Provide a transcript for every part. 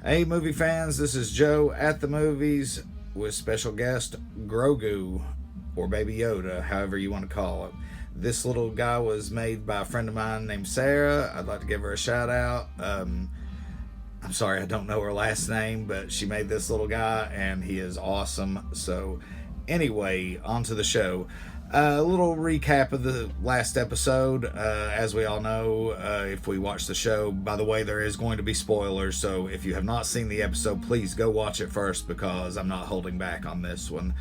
Hey, movie fans, this is Joe at the movies with special guest Grogu, or Baby Yoda, however you want to call it. This little guy was made by a friend of mine named Sarah. I'd like to give her a shout out. I'm sorry, I don't know her last name, but she made this little guy and he is awesome. So, anyway, on to the show. A little recap of the last episode. As we all know, if we watch the show, by the way, there is going to be spoilers. So if you have not seen the episode, please go watch it first because I'm not holding back on this one.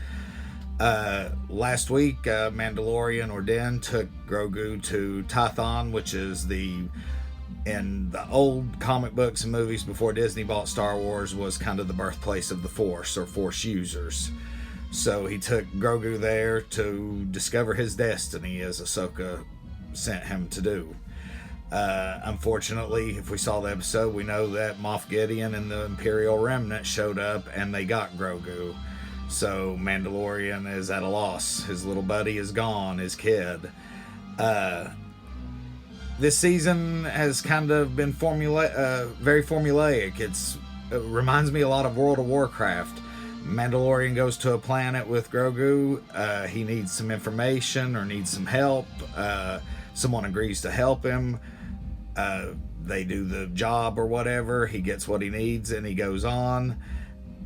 Last week, Mandalorian or Din took Grogu to Tython, which is in the old comic books and movies before Disney bought Star Wars, was kind of the birthplace of the Force or Force users. So he took Grogu there to discover his destiny, as Ahsoka sent him to do. Unfortunately, if we saw the episode, we know that Moff Gideon and the Imperial Remnant showed up and they got Grogu. So Mandalorian is at a loss. His little buddy is gone, his kid. This season has kind of been very formulaic. It reminds me a lot of World of Warcraft. Mandalorian goes to a planet with Grogu. He needs some information or needs some help. Someone agrees to help him. They do the job or whatever. He gets what he needs and he goes on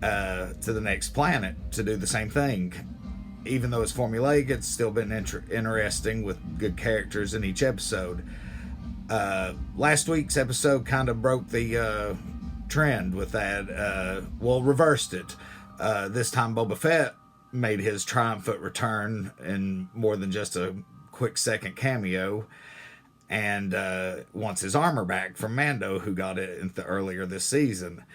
to the next planet to do the same thing. Even though it's formulaic, it's still been interesting with good characters in each episode. Last week's episode kind of broke the trend with that. Reversed it. This time Boba Fett made his triumphant return in more than just a quick second cameo, and wants his armor back from Mando, who got it earlier this season.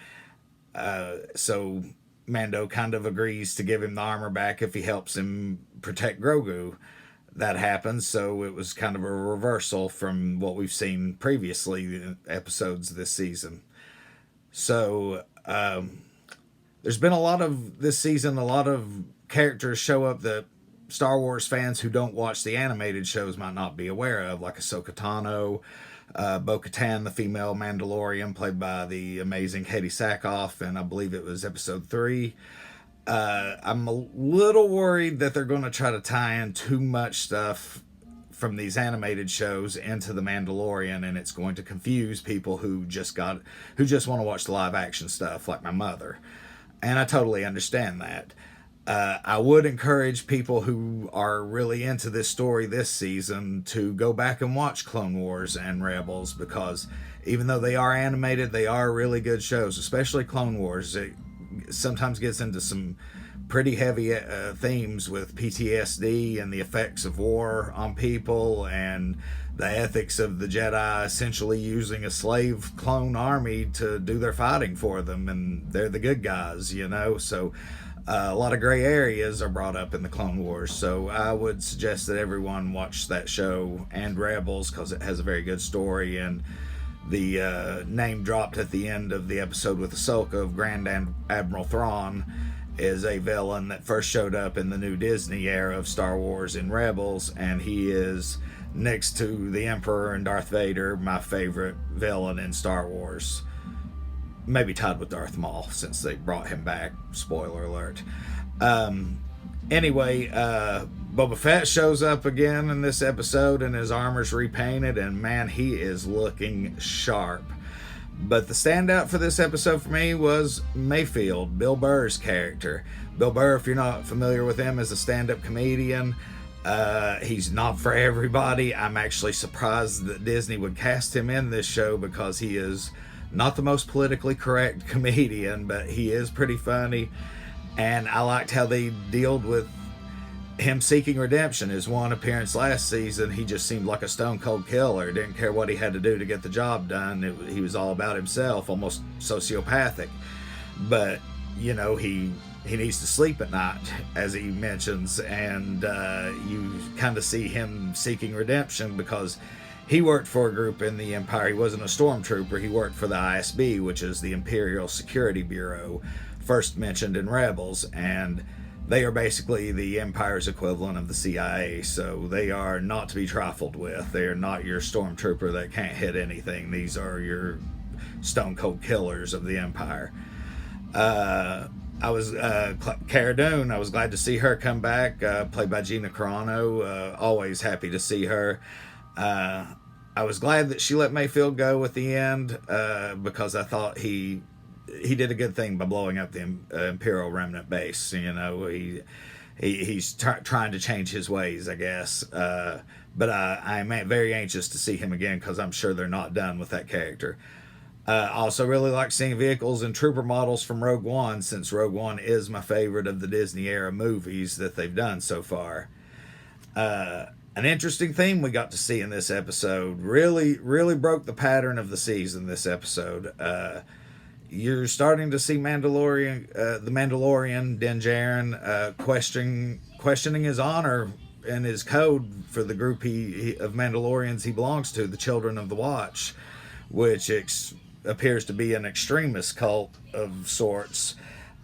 So Mando kind of agrees to give him the armor back if he helps him protect Grogu. That happens, so it was kind of a reversal from what we've seen previously in episodes this season. So there's been a lot of characters show up that Star Wars fans who don't watch the animated shows might not be aware of, like Ahsoka Tano, Bo-Katan, the female Mandalorian, played by the amazing Katie Sackhoff, and I believe it was episode 3. I'm a little worried that they're going to try to tie in too much stuff from these animated shows into the Mandalorian, and it's going to confuse people who just want to watch the live action stuff, like my mother. And I totally understand that. I would encourage people who are really into this story this season to go back and watch Clone Wars and Rebels, because even though they are animated, they are really good shows, especially Clone Wars. It sometimes gets into some pretty heavy themes with PTSD and the effects of war on people and the ethics of the Jedi essentially using a slave clone army to do their fighting for them, and they're the good guys, so a lot of gray areas are brought up in the Clone Wars. So I would suggest that everyone watch that show and Rebels, because it has a very good story, and the name dropped at the end of the episode with Ahsoka of Grand Admiral Thrawn is a villain that first showed up in the new Disney era of Star Wars in Rebels, and he is, next to the Emperor and Darth Vader, my favorite villain in Star Wars. Maybe tied with Darth Maul, since they brought him back. Spoiler alert. Anyway, Boba Fett shows up again in this episode, and his armor's repainted, and man, he is looking sharp. But the standout for this episode for me was Mayfield, Bill Burr's character. Bill Burr, if you're not familiar with him, is a stand-up comedian. He's not for everybody. I'm actually surprised that Disney would cast him in this show, because he is not the most politically correct comedian, but he is pretty funny. And I liked how they dealt with him seeking redemption. His one appearance last season, he just seemed like a stone cold killer. Didn't care what he had to do to get the job done. He was all about himself, almost sociopathic. But, he needs to sleep at night, as he mentions. And you kind of see him seeking redemption, because he worked for a group in the Empire. He wasn't a stormtrooper. He worked for the ISB, which is the Imperial Security Bureau, first mentioned in Rebels, and they are basically the Empire's equivalent of the CIA, so they are not to be trifled with. They are not your stormtrooper that can't hit anything. These are your stone cold killers of the Empire. I was Cara Dune. I was glad to see her come back, played by Gina Carano. Always happy to see her. I was glad that she let Mayfield go at the end, because I thought he did a good thing by blowing up the Imperial Remnant base. You know, he's trying to change his ways, I guess. But I'm very anxious to see him again, because I'm sure they're not done with that character. I also really like seeing vehicles and trooper models from Rogue One, since Rogue One is my favorite of the Disney era movies that they've done so far. An interesting theme we got to see in this episode really broke the pattern of the season. This episode, you're starting to see the Mandalorian Din Djarin questioning his honor and his code for the group of Mandalorians he belongs to, the Children of the Watch, which appears to be an extremist cult of sorts.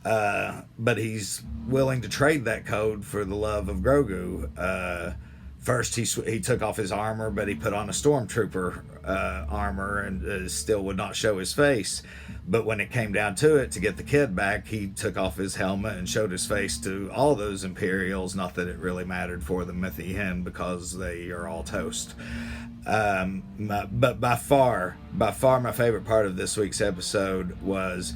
But he's willing to trade that code for the love of Grogu. First, he took off his armor, but he put on a stormtrooper armor and still would not show his face. But when it came down to it, to get the kid back, he took off his helmet and showed his face to all those Imperials. Not that it really mattered for them at the end, because they are all toast. But by far my favorite part of this week's episode was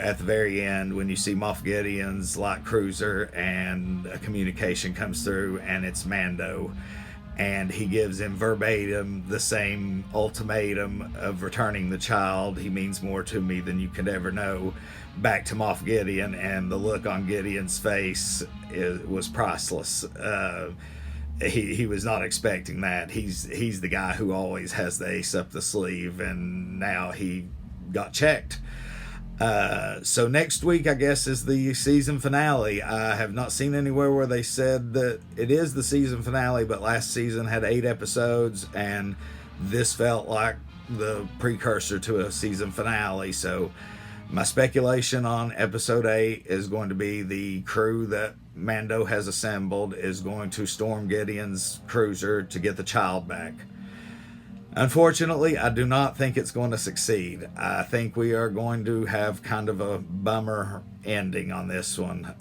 at the very end, when you see Moff Gideon's light cruiser and a communication comes through, and it's Mando, and he gives him verbatim the same ultimatum of returning the child. He means more to me than you could ever know, back to Moff Gideon, and the look on Gideon's face was priceless. He was not expecting that. He's the guy who always has the ace up the sleeve, and now he got checked. So next week, I guess, is the season finale. I have not seen anywhere where they said that it is the season finale, but last season had 8 episodes, and this felt like the precursor to a season finale. So my speculation on episode 8 is going to be the crew that Mando has assembled is going to storm Gideon's cruiser to get the child back. Unfortunately, I do not think it's going to succeed. I think we are going to have kind of a bummer ending on this one.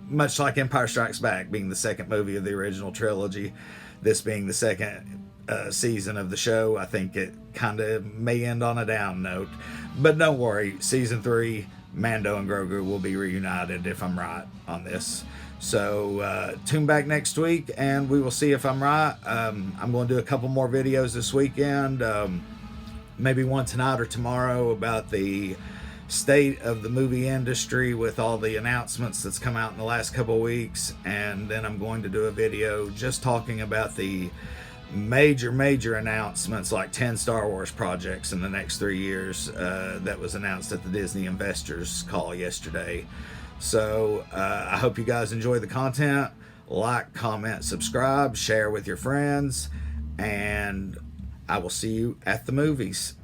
Much like Empire Strikes Back being the second movie of the original trilogy, this being the second season of the show, I think it kind of may end on a down note. But don't worry, season 3, Mando and Grogu will be reunited if I'm right on this. So tune back next week and we will see if I'm right. I'm going to do a couple more videos this weekend, maybe one tonight or tomorrow, about the state of the movie industry with all the announcements that's come out in the last couple of weeks. And then I'm going to do a video just talking about the major announcements, like 10 Star Wars projects in the next 3 years that was announced at the Disney Investors Call yesterday. So I hope you guys enjoy the content. Like, comment, subscribe, share with your friends, and I will see you at the movies.